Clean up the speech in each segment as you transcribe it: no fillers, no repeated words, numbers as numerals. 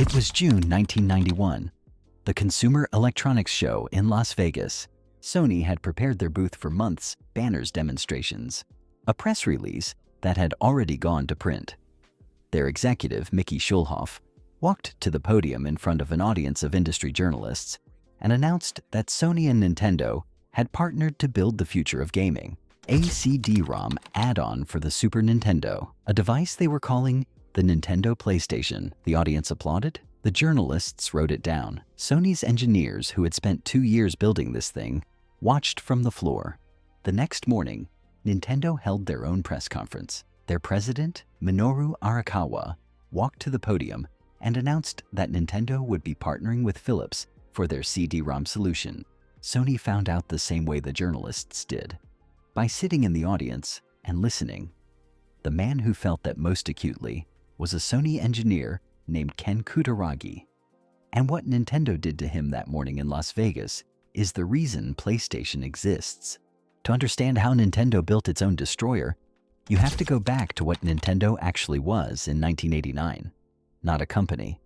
It was June 1991, the Consumer Electronics Show in Las Vegas. Sony had prepared their booth for months, banners, demonstrations, a press release that had already gone to print. Their executive, Mickey Schulhoff, walked to the podium in front of an audience of industry journalists and announced that Sony and Nintendo had partnered to build the future of gaming, a CD-ROM add-on for the Super Nintendo, a device they were calling the Nintendo PlayStation. The audience applauded. The journalists wrote it down. Sony's engineers, who had spent 2 years building this thing, watched from the floor. The next morning, Nintendo held their own press conference. Their president, Minoru Arakawa, walked to the podium and announced that Nintendo would be partnering with Philips for their CD-ROM solution. Sony found out the same way the journalists did, by sitting in the audience and listening. The man who felt that most acutely was a Sony engineer named Ken Kutaragi. And what Nintendo did to him that morning in Las Vegas is the reason PlayStation exists. To understand how Nintendo built its own destroyer, you have to go back to what Nintendo actually was in 1989. Not a company,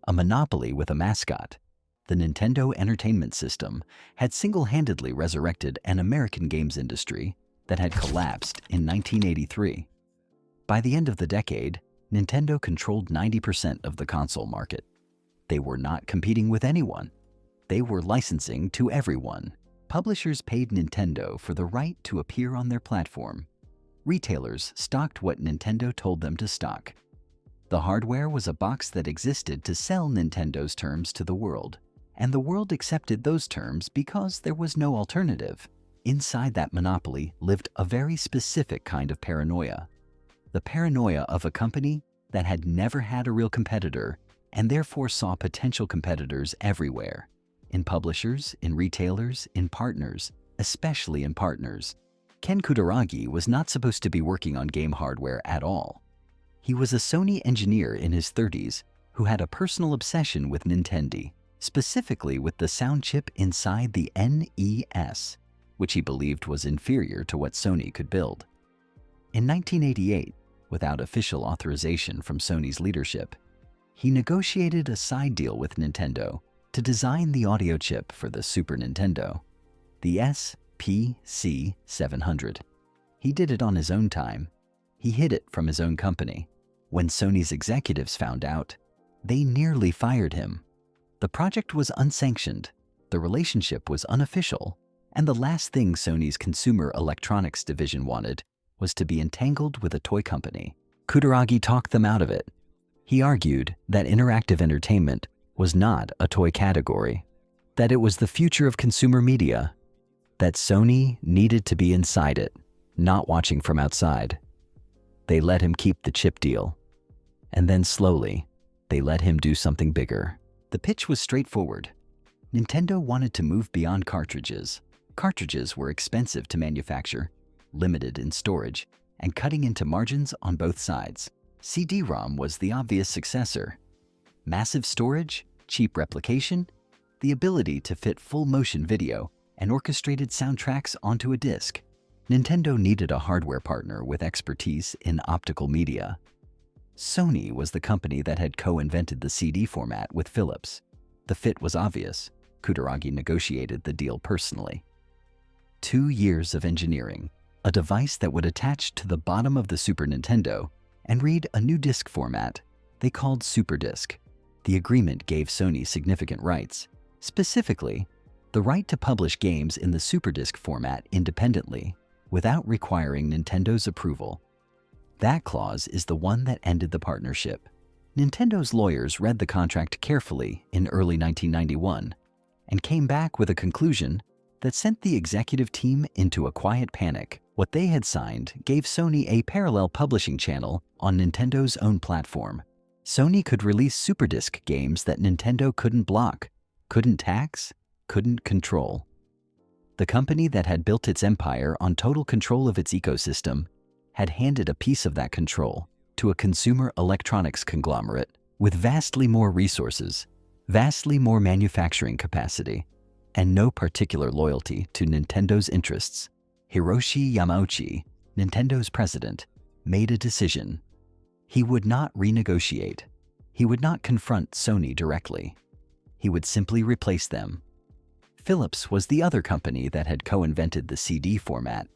a monopoly with a mascot. The Nintendo Entertainment System had single-handedly resurrected an American games industry that had collapsed in 1983. By the end of the decade, Nintendo controlled 90% of the console market. They were not competing with anyone. They were licensing to everyone. Publishers paid Nintendo for the right to appear on their platform. Retailers stocked what Nintendo told them to stock. The hardware was a box that existed to sell Nintendo's terms to the world, and the world accepted those terms because there was no alternative. Inside that monopoly lived a very specific kind of paranoia. The paranoia of a company that had never had a real competitor and therefore saw potential competitors everywhere. In publishers, in retailers, in partners, especially in partners. Ken Kutaragi was not supposed to be working on game hardware at all. He was a Sony engineer in his 30s who had a personal obsession with Nintendo, specifically with the sound chip inside the NES, which he believed was inferior to what Sony could build. In 1988, without official authorization from Sony's leadership, he negotiated a side deal with Nintendo to design the audio chip for the Super Nintendo, the SPC700. He did it on his own time. He hid it from his own company. When Sony's executives found out, they nearly fired him. The project was unsanctioned, the relationship was unofficial, and the last thing Sony's consumer electronics division wanted was to be entangled with a toy company. Kutaragi talked them out of it. He argued that interactive entertainment was not a toy category, that it was the future of consumer media, that Sony needed to be inside it, not watching from outside. They let him keep the chip deal. And then slowly, they let him do something bigger. The pitch was straightforward. Nintendo wanted to move beyond cartridges. Cartridges were expensive to manufacture, limited in storage, and cutting into margins on both sides. CD-ROM was the obvious successor. Massive storage, cheap replication, the ability to fit full-motion video and orchestrated soundtracks onto a disc. Nintendo needed a hardware partner with expertise in optical media. Sony was the company that had co-invented the CD format with Philips. The fit was obvious. Kutaragi negotiated the deal personally. 2 years of engineering, a device that would attach to the bottom of the Super Nintendo and read a new disc format they called SuperDisc. The agreement gave Sony significant rights, specifically the right to publish games in the SuperDisc format independently without requiring Nintendo's approval. That clause is the one that ended the partnership. Nintendo's lawyers read the contract carefully in early 1991 and came back with a conclusion that sent the executive team into a quiet panic. What they had signed gave Sony a parallel publishing channel on Nintendo's own platform. Sony could release SuperDisc games that Nintendo couldn't block, couldn't tax, couldn't control. The company that had built its empire on total control of its ecosystem had handed a piece of that control to a consumer electronics conglomerate with vastly more resources, vastly more manufacturing capacity, and no particular loyalty to Nintendo's interests. Hiroshi Yamauchi, Nintendo's president, made a decision. He would not renegotiate. He would not confront Sony directly. He would simply replace them. Philips was the other company that had co-invented the CD format.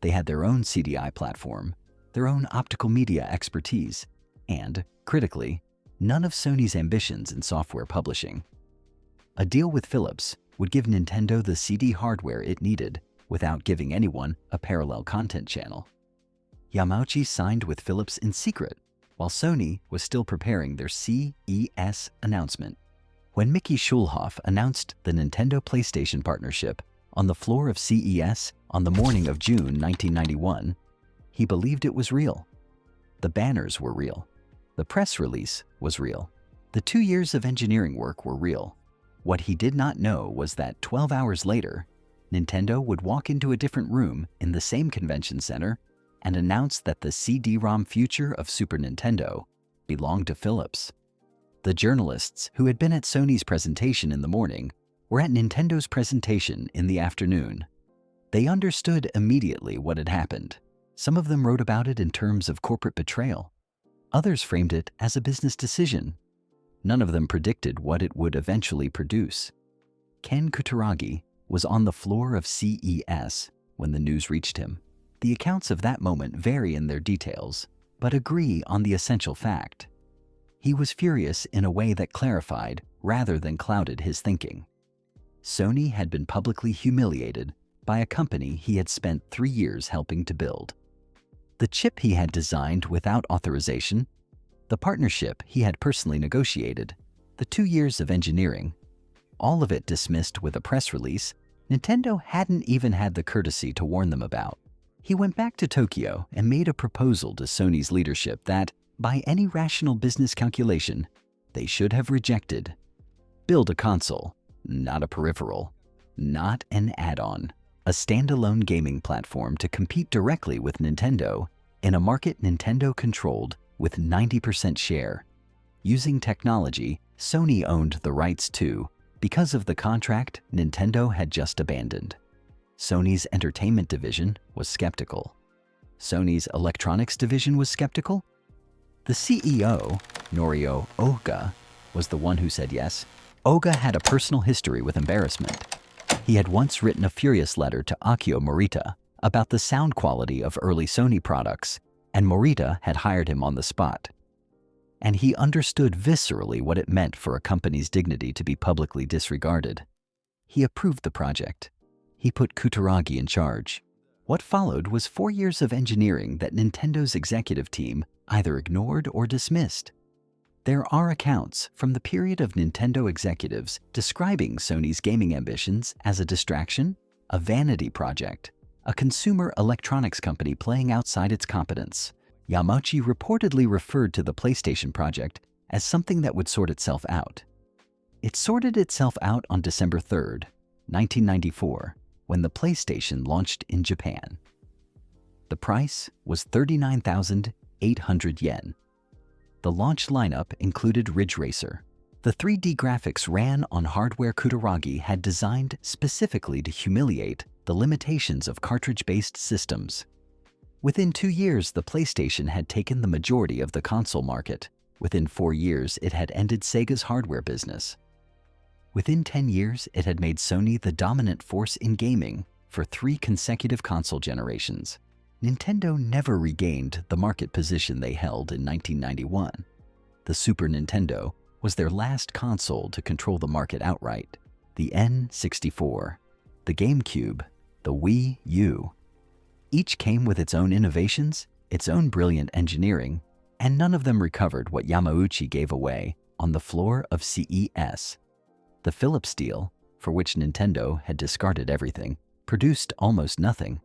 They had their own CDI platform, their own optical media expertise, and, critically, none of Sony's ambitions in software publishing. A deal with Philips would give Nintendo the CD hardware it needed without giving anyone a parallel content channel. Yamauchi signed with Philips in secret, while Sony was still preparing their CES announcement. When Mickey Schulhoff announced the Nintendo PlayStation partnership on the floor of CES on the morning of June 1991, he believed it was real. The banners were real. The press release was real. The 2 years of engineering work were real. What he did not know was that 12 hours later, Nintendo would walk into a different room in the same convention center and announce that the CD-ROM future of Super Nintendo belonged to Philips. The journalists who had been at Sony's presentation in the morning were at Nintendo's presentation in the afternoon. They understood immediately what had happened. Some of them wrote about it in terms of corporate betrayal. Others framed it as a business decision. None of them predicted what it would eventually produce. Ken Kutaragi was on the floor of CES when the news reached him. The accounts of that moment vary in their details, but agree on the essential fact. He was furious in a way that clarified rather than clouded his thinking. Sony had been publicly humiliated by a company he had spent 3 years helping to build. The chip he had designed without authorization, the partnership he had personally negotiated, the 2 years of engineering, all of it dismissed with a press release Nintendo hadn't even had the courtesy to warn them about. He went back to Tokyo and made a proposal to Sony's leadership that, by any rational business calculation, they should have rejected. Build a console, not a peripheral, not an add-on, a standalone gaming platform to compete directly with Nintendo in a market Nintendo controlled with 90% share. Using technology Sony owned the rights to because of the contract Nintendo had just abandoned. Sony's entertainment division was skeptical. Sony's electronics division was skeptical. The CEO, Norio Oga, was the one who said yes. Oga had a personal history with embarrassment. He had once written a furious letter to Akio Morita about the sound quality of early Sony products, and Morita had hired him on the spot. And he understood viscerally what it meant for a company's dignity to be publicly disregarded. He approved the project. He put Kutaragi in charge. What followed was 4 years of engineering that Nintendo's executive team either ignored or dismissed. There are accounts from the period of Nintendo executives describing Sony's gaming ambitions as a distraction, a vanity project, a consumer electronics company playing outside its competence. Yamauchi reportedly referred to the PlayStation project as something that would sort itself out. It sorted itself out on December 3rd, 1994, when the PlayStation launched in Japan. The price was 39,800 yen. The launch lineup included Ridge Racer. The 3D graphics ran on hardware Kutaragi had designed specifically to humiliate the limitations of cartridge-based systems. Within 2 years, the PlayStation had taken the majority of the console market. Within 4 years, it had ended Sega's hardware business. Within 10 years, it had made Sony the dominant force in gaming for 3 consecutive console generations. Nintendo never regained the market position they held in 1991. The Super Nintendo was their last console to control the market outright. The N64, the GameCube, the Wii U. Each came with its own innovations, its own brilliant engineering, and none of them recovered what Yamauchi gave away on the floor of CES. The Philips deal, for which Nintendo had discarded everything, produced almost nothing.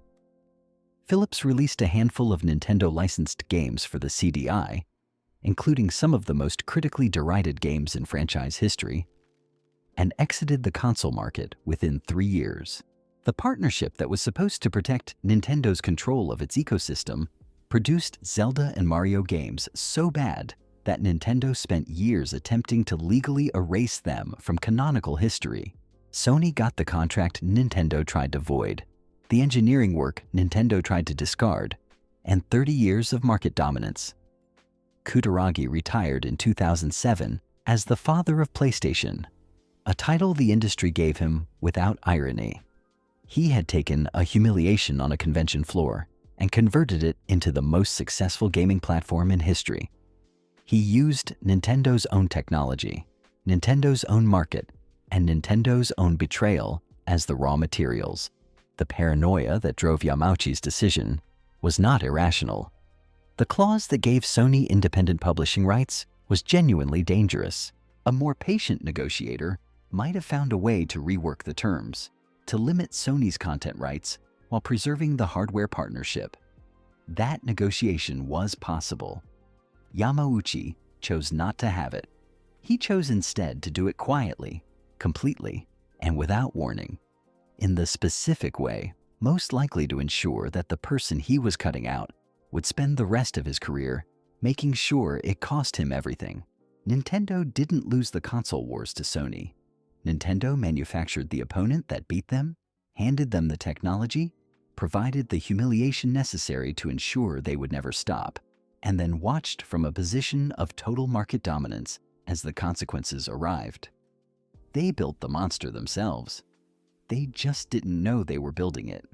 Philips released a handful of Nintendo-licensed games for the CDI, including some of the most critically derided games in franchise history, and exited the console market within 3 years. The partnership that was supposed to protect Nintendo's control of its ecosystem produced Zelda and Mario games so bad that Nintendo spent years attempting to legally erase them from canonical history. Sony got the contract Nintendo tried to void, the engineering work Nintendo tried to discard, and 30 years of market dominance. Kutaragi retired in 2007 as the father of PlayStation, a title the industry gave him without irony. He had taken a humiliation on a convention floor and converted it into the most successful gaming platform in history. He used Nintendo's own technology, Nintendo's own market, and Nintendo's own betrayal as the raw materials. The paranoia that drove Yamauchi's decision was not irrational. The clause that gave Sony independent publishing rights was genuinely dangerous. A more patient negotiator might have found a way to rework the terms, to limit Sony's content rights while preserving the hardware partnership. That negotiation was possible. Yamauchi chose not to have it. He chose instead to do it quietly, completely, and without warning, in the specific way most likely to ensure that the person he was cutting out would spend the rest of his career making sure it cost him everything. Nintendo didn't lose the console wars to Sony. Nintendo manufactured the opponent that beat them, handed them the technology, provided the humiliation necessary to ensure they would never stop, and then watched from a position of total market dominance as the consequences arrived. They built the monster themselves. They just didn't know they were building it.